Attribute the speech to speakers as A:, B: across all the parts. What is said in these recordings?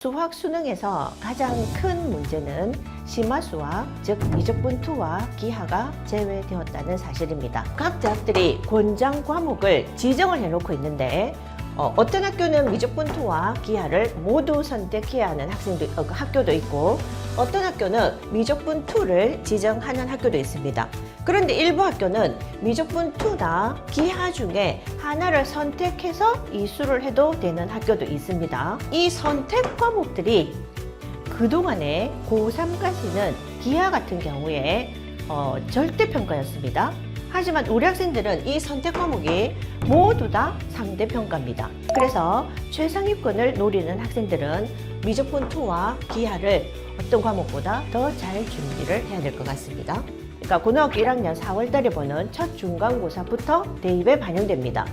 A: 수학 수능에서 가장 큰 문제는 심화수학, 즉 미적분투와 기하가 제외되었다는 사실입니다. 각 대학들이 권장 과목을 지정을 해놓고 있는데 어떤 학교는 미적분투와 기하를 모두 선택해야 하는 학교도 있고 어떤 학교는 미적분2를 지정하는 학교도 있습니다. 그런데 일부 학교는 미적분2나 기하 중에 하나를 선택해서 이수를 해도 되는 학교도 있습니다. 이 선택 과목들이 그동안에 고3까지는 기하 같은 경우에 절대평가였습니다. 하지만 우리 학생들은 이 선택 과목이 모두 다 상대평가입니다. 그래서 최상위권을 노리는 학생들은 미적분2와 기하를 어떤 과목보다 더 잘 준비를 해야 될 것 같습니다. 그러니까 고등학교 1학년 4월 달에 보는 첫 중간고사부터 대입에 반영됩니다.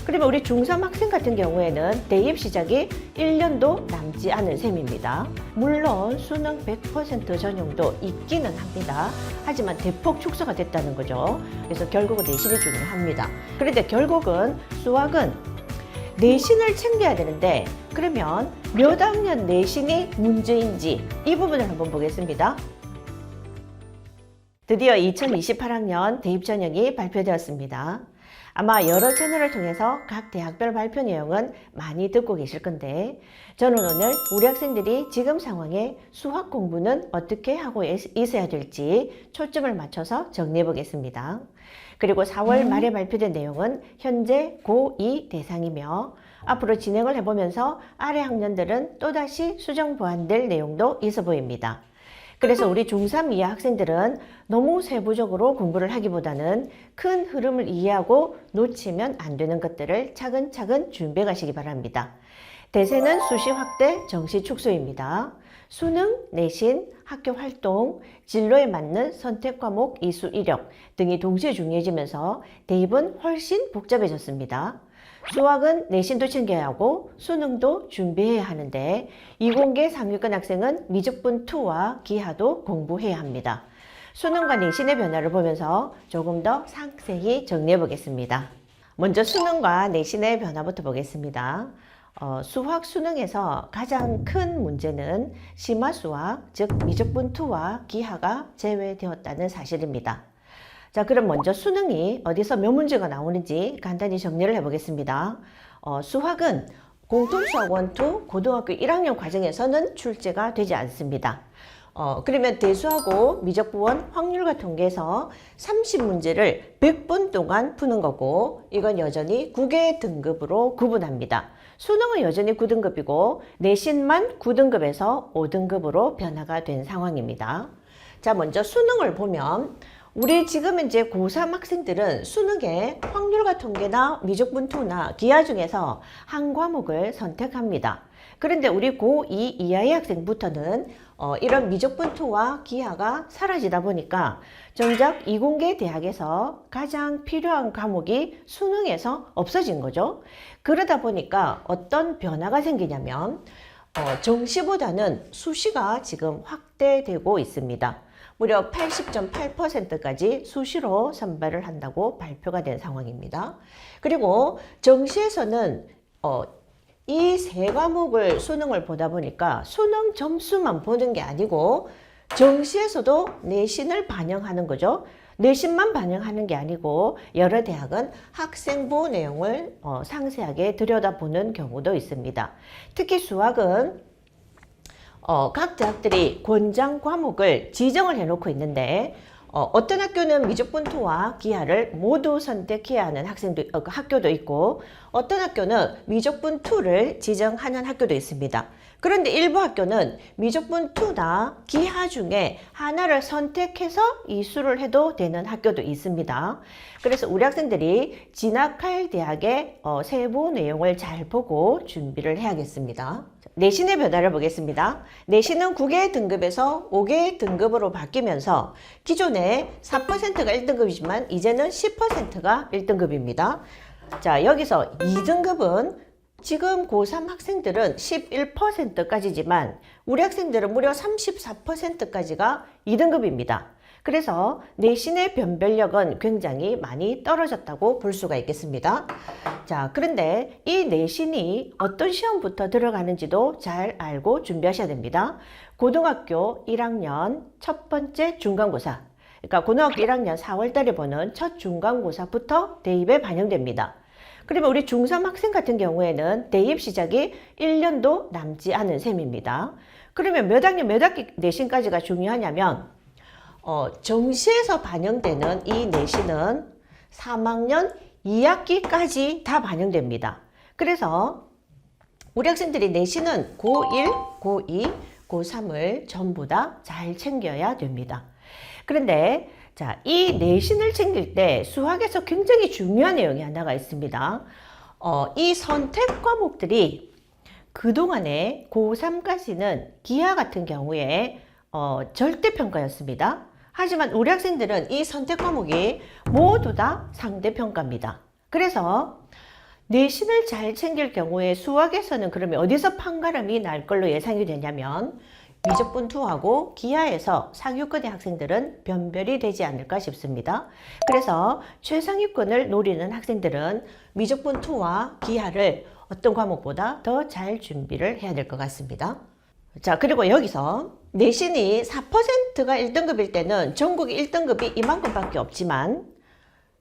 A: 그러면 우리 중3 학생 같은 경우에는 대입 시작이 1년도 남지 않은 셈입니다. 물론 수능 100% 전형도 있기는 합니다. 하지만 대폭 축소가 됐다는 거죠. 그래서 결국은 내신이 중요합니다. 그런데 결국은 수학은 내신을 챙겨야 되는데 그러면 몇 학년 내신이 문제인지 이 부분을 한번 보겠습니다. 드디어 2028학년 대입 전형이 발표되었습니다. 아마 여러 채널을 통해서 각 대학별 발표 내용은 많이 듣고 계실 건데 저는 오늘 우리 학생들이 지금 상황에 수학 공부는 어떻게 하고 있어야 될지 초점을 맞춰서 정리해 보겠습니다. 그리고 4월 말에 발표된 내용은 현재 고2 대상이며 앞으로 진행을 해보면서 아래 학년들은 또다시 수정 보완될 내용도 있어 보입니다. 그래서 우리 중3 이하 학생들은 너무 세부적으로 공부를 하기보다는 큰 흐름을 이해하고 놓치면 안 되는 것들을 차근차근 준비해 가시기 바랍니다. 대세는 수시 확대, 정시 축소입니다. 수능, 내신, 학교 활동, 진로에 맞는 선택 과목 이수 이력 등이 동시에 중요해지면서 대입은 훨씬 복잡해졌습니다. 수학은 내신도 챙겨야 하고 수능도 준비해야 하는데 이공계 3위권 학생은 미적분2와 기하도 공부해야 합니다. 수능과 내신의 변화를 보면서 조금 더 상세히 정리해 보겠습니다. 먼저 수능과 내신의 변화부터 보겠습니다. 수학 수능에서 가장 큰 문제는 심화수학, 즉 미적분2와 기하가 제외되었다는 사실입니다. 자, 그럼 먼저 수능이 어디서 몇 문제가 나오는지 간단히 정리를 해보겠습니다. 수학은 공통수학 1, 2 고등학교 1학년 과정에서는 출제가 되지 않습니다. 그러면 대수하고 미적분 확률과 통계에서 30문제를 100분 동안 푸는 거고 이건 여전히 9개 등급으로 구분합니다. 수능은 여전히 9등급이고 내신만 9등급에서 5등급으로 변화가 된 상황입니다. 자, 먼저 수능을 보면 우리 지금 이제 고3 학생들은 수능에 확률과 통계나 미적분2나 기하 중에서 한 과목을 선택합니다. 그런데 우리 고2 이하의 학생부터는 이런 미적분2와 기하가 사라지다 보니까 정작 이공계 대학에서 가장 필요한 과목이 수능에서 없어진 거죠. 그러다 보니까 어떤 변화가 생기냐면 정시보다는 수시가 지금 확대되고 있습니다. 무려 80.8%까지 수시로 선발을 한다고 발표가 된 상황입니다. 그리고 정시에서는 이 세 과목을 수능을 보다 보니까 수능 점수만 보는 게 아니고 정시에서도 내신을 반영하는 거죠. 내신만 반영하는 게 아니고 여러 대학은 학생부 내용을 상세하게 들여다보는 경우도 있습니다. 특히 수학은 각 대학들이 권장 과목을 지정을 해놓고 있는데 어떤 학교는 미적분2와 기하를 모두 선택해야 하는 학교도 있고 어떤 학교는 미적분2를 지정하는 학교도 있습니다. 그런데 일부 학교는 미적분2나 기하 중에 하나를 선택해서 이수를 해도 되는 학교도 있습니다. 그래서 우리 학생들이 진학할 대학의 세부 내용을 잘 보고 준비를 해야겠습니다. 내신의 변화를 보겠습니다. 내신은 9개 등급에서 5개 등급으로 바뀌면서 기존에 4%가 1등급이지만 이제는 10%가 1등급입니다. 자, 여기서 2등급은 지금 고3 학생들은 11%까지지만 우리 학생들은 무려 34%까지가 2등급입니다. 그래서 내신의 변별력은 굉장히 많이 떨어졌다고 볼 수가 있겠습니다. 자, 그런데 이 내신이 어떤 시험부터 들어가는지도 잘 알고 준비하셔야 됩니다. 고등학교 1학년 첫 번째 중간고사, 그러니까 고등학교 1학년 4월 달에 보는 첫 중간고사부터 대입에 반영됩니다. 그러면 우리 중3 학생 같은 경우에는 대입 시작이 1년도 남지 않은 셈입니다. 그러면 몇 학년 몇 학기 내신까지가 중요하냐면 정시에서 반영되는 이 내신은 3학년 2학기까지 다 반영됩니다. 그래서 우리 학생들이 내신은 고1, 고2, 고3을 전부 다 잘 챙겨야 됩니다. 그런데 자, 이 내신을 챙길 때 수학에서 굉장히 중요한 내용이 하나가 있습니다. 이 선택 과목들이 그동안에 고3까지는 기하 같은 경우에 절대평가였습니다. 하지만 우리 학생들은 이 선택 과목이 모두 다 상대평가입니다. 그래서 내신을 잘 챙길 경우에 수학에서는 그러면 어디서 판가름이 날 걸로 예상이 되냐면 미적분투하고 기하에서 상위권의 학생들은 변별이 되지 않을까 싶습니다. 그래서 최상위권을 노리는 학생들은 미적분투와 기하를 어떤 과목보다 더 잘 준비를 해야 될 것 같습니다. 자, 그리고 여기서 내신이 4%가 1등급일 때는 전국이 1등급이 이만큼밖에 없지만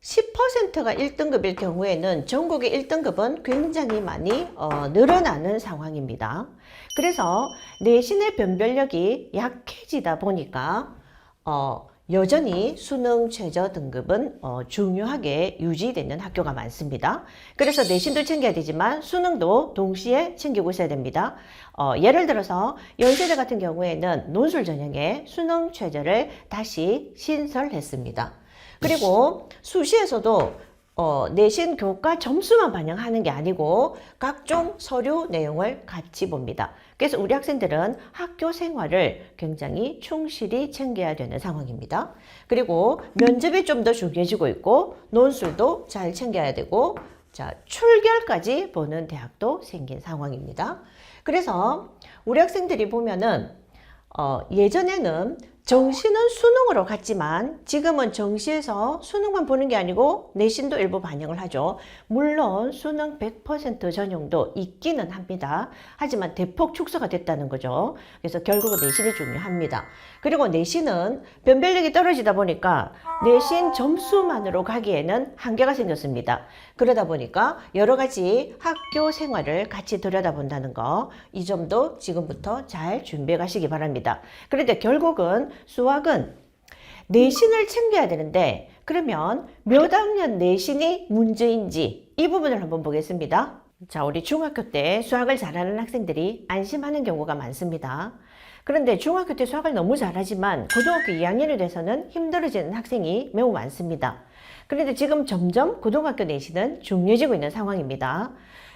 A: 10%가 1등급일 경우에는 전국의 1등급은 굉장히 많이 늘어나는 상황입니다. 그래서 내신의 변별력이 약해지다 보니까 여전히 수능 최저 등급은 중요하게 유지되는 학교가 많습니다. 그래서 내신도 챙겨야 되지만 수능도 동시에 챙기고 있어야 됩니다. 예를 들어서 연세대 같은 경우에는 논술 전형에 수능 최저를 다시 신설했습니다. 그리고 수시에서도 내신 교과 점수만 반영하는 게 아니고 각종 서류 내용을 같이 봅니다. 그래서 우리 학생들은 학교 생활을 굉장히 충실히 챙겨야 되는 상황입니다. 그리고 면접이 좀 더 중요해지고 있고 논술도 잘 챙겨야 되고 자, 출결까지 보는 대학도 생긴 상황입니다. 그래서 우리 학생들이 보면은 예전에는 정시는 수능으로 갔지만 지금은 정시에서 수능만 보는 게 아니고 내신도 일부 반영을 하죠. 물론 수능 100% 전형도 있기는 합니다. 하지만 대폭 축소가 됐다는 거죠. 그래서 결국은 내신이 중요합니다. 그리고 내신은 변별력이 떨어지다 보니까 내신 점수만으로 가기에는 한계가 생겼습니다. 그러다 보니까 여러 가지 학교 생활을 같이 들여다본다는 거, 이 점도 지금부터 잘 준비해 가시기 바랍니다. 그런데 결국은 수학은 내신을 챙겨야 되는데 그러면 몇 학년 내신이 문제인지 이 부분을 한번 보겠습니다. 자, 우리 중학교 때 수학을 잘하는 학생들이 안심하는 경우가 많습니다. 그런데 중학교 때 수학을 너무 잘하지만 고등학교 2학년이 돼서는 힘들어지는 학생이 매우 많습니다. 그런데 지금 점점 고등학교 내신은 중요해지고 있는 상황입니다.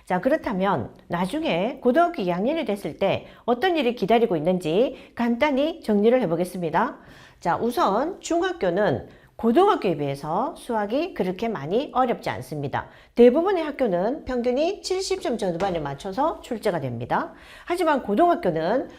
A: 자, 그렇다면 나중에 고등학교 2학년이 됐을 때 어떤 일이 기다리고 있는지 간단히 정리를 해보겠습니다. 자, 우선 중학교는 고등학교에 비해서 수학이 그렇게 많이 어렵지 않습니다. 대부분의 학교는 평균이 70점 전후반에 맞춰서 출제가 됩니다. 하지만 고등학교는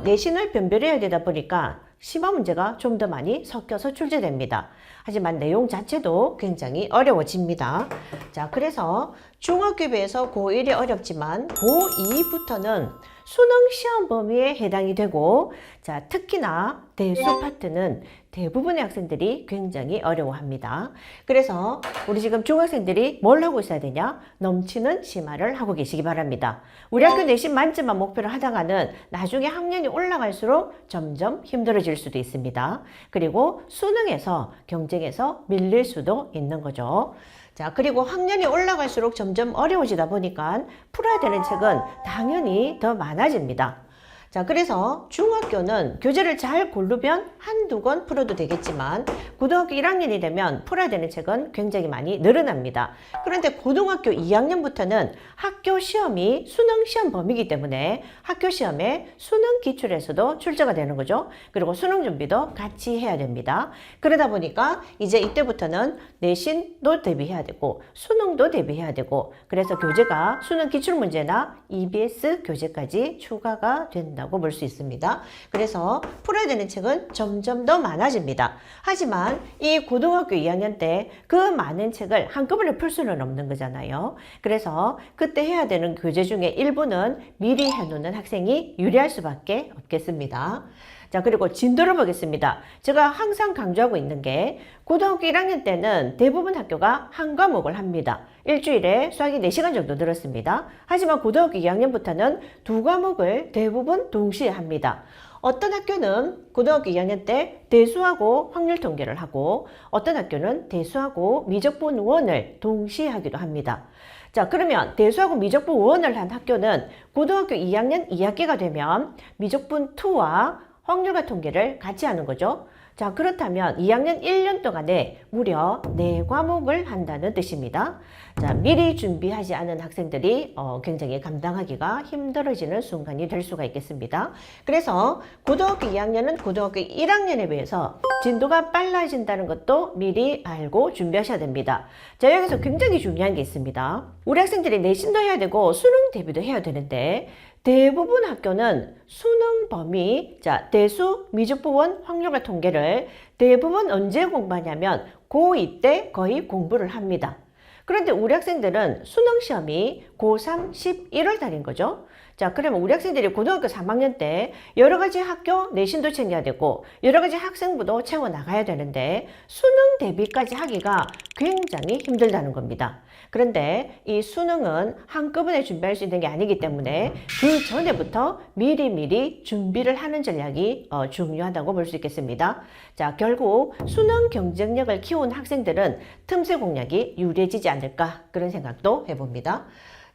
A: 내신을 변별해야 되다 보니까 심화 문제가 좀 더 많이 섞여서 출제됩니다. 하지만 내용 자체도 굉장히 어려워집니다. 자, 그래서 중학교에 비해서 고1이 어렵지만 고2부터는 수능 시험 범위에 해당이 되고, 자, 특히나 대수 파트는 대부분의 학생들이 굉장히 어려워합니다. 그래서 우리 지금 중학생들이 뭘 하고 있어야 되냐? 넘치는 심화를 하고 계시기 바랍니다. 우리 학교 내신 만점만 목표로 하다가는 나중에 학년이 올라갈수록 점점 힘들어질 수도 있습니다. 그리고 수능에서 경쟁에서 밀릴 수도 있는 거죠. 자, 그리고 학년이 올라갈수록 점점 어려워지다 보니까 풀어야 되는 책은 당연히 더 많아집니다. 자, 그래서 중학교는 교재를 잘 고르면 한두 권 풀어도 되겠지만 고등학교 1학년이 되면 풀어야 되는 책은 굉장히 많이 늘어납니다. 그런데 고등학교 2학년부터는 학교 시험이 수능 시험 범위이기 때문에 학교 시험에 수능 기출에서도 출제가 되는 거죠. 그리고 수능 준비도 같이 해야 됩니다. 그러다 보니까 이제 이때부터는 내신도 대비해야 되고 수능도 대비해야 되고, 그래서 교재가 수능 기출문제나 EBS 교재까지 추가가 된다. 된다고 볼 수 있습니다. 그래서 풀어야 되는 책은 점점 더 많아집니다. 하지만 이 고등학교 2학년 때 그 많은 책을 한꺼번에 풀 수는 없는 거잖아요. 그래서 그때 해야 되는 교재 중에 일부는 미리 해놓는 학생이 유리할 수밖에 없겠습니다. 자, 그리고 진도를 보겠습니다. 제가 항상 강조하고 있는 게 고등학교 1학년 때는 대부분 학교가 한 과목을 합니다. 일주일에 수학이 4시간 정도 들었습니다. 하지만 고등학교 2학년부터는 두 과목을 대부분 동시에 합니다. 어떤 학교는 고등학교 2학년 때 대수하고 확률 통계를 하고 어떤 학교는 대수하고 미적분 원을 동시에 하기도 합니다. 자, 그러면 대수하고 미적분 원을 한 학교는 고등학교 2학년 2학기가 되면 미적분 2와 확률과 통계를 같이 하는 거죠. 자, 그렇다면 2학년 1년 동안에 무려 4과목을 한다는 뜻입니다. 자, 미리 준비하지 않은 학생들이 굉장히 감당하기가 힘들어지는 순간이 될 수가 있겠습니다. 그래서 고등학교 2학년은 고등학교 1학년에 비해서 진도가 빨라진다는 것도 미리 알고 준비하셔야 됩니다. 자, 여기서 굉장히 중요한 게 있습니다. 우리 학생들이 내신도 해야 되고 수능 대비도 해야 되는데 대부분 학교는 수능 범위, 자, 대수, 미적분, 확률과 통계를 대부분 언제 공부하냐면 고2 때 거의 공부를 합니다. 그런데 우리 학생들은 수능 시험이 고3 11월 달인 거죠. 자, 그러면 우리 학생들이 고등학교 3학년 때 여러 가지 학교 내신도 챙겨야 되고 여러 가지 학생부도 채워 나가야 되는데 수능 대비까지 하기가 굉장히 힘들다는 겁니다. 그런데 이 수능은 한꺼번에 준비할 수 있는 게 아니기 때문에 그 전에부터 미리미리 준비를 하는 전략이 중요하다고 볼 수 있겠습니다. 자, 결국 수능 경쟁력을 키운 학생들은 틈새 공략이 유리해지지 않을까 그런 생각도 해봅니다.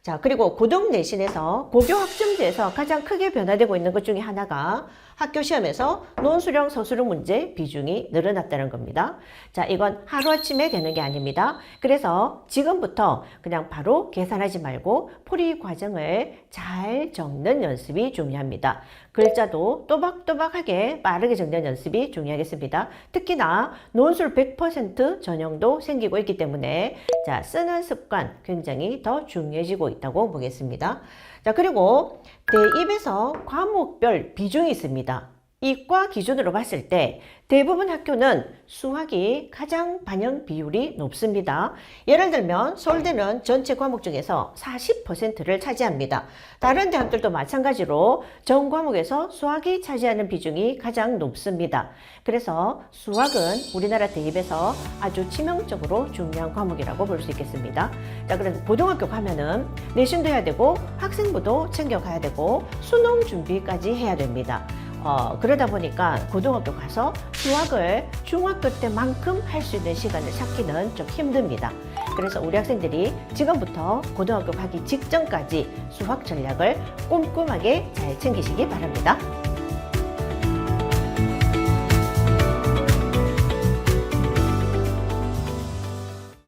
A: 자, 그리고 고등 내신에서 고교 학점제에서 가장 크게 변화되고 있는 것 중에 하나가 학교 시험에서 논술형, 서술형 문제 비중이 늘어났다는 겁니다. 자, 이건 하루아침에 되는 게 아닙니다. 그래서 지금부터 그냥 바로 계산하지 말고 풀이 과정을 잘 적는 연습이 중요합니다. 글자도 또박또박하게 빠르게 적는 연습이 중요하겠습니다. 특히나 논술 100% 전형도 생기고 있기 때문에 자, 쓰는 습관 굉장히 더 중요해지고 있다고 보겠습니다. 자, 그리고 대입에서 과목별 비중이 있습니다. 이과 기준으로 봤을 때 대부분 학교는 수학이 가장 반영 비율이 높습니다. 예를 들면 서울대는 전체 과목 중에서 40%를 차지합니다. 다른 대학들도 마찬가지로 전 과목에서 수학이 차지하는 비중이 가장 높습니다. 그래서 수학은 우리나라 대입에서 아주 치명적으로 중요한 과목이라고 볼 수 있겠습니다. 자, 그래서 고등학교 가면은 내신도 해야 되고 학생부도 챙겨가야 되고 수능 준비까지 해야 됩니다. 그러다 보니까 고등학교 가서 수학을 중학교 때만큼 할 수 있는 시간을 찾기는 좀 힘듭니다. 그래서 우리 학생들이 지금부터 고등학교 가기 직전까지 수학 전략을 꼼꼼하게 잘 챙기시기 바랍니다.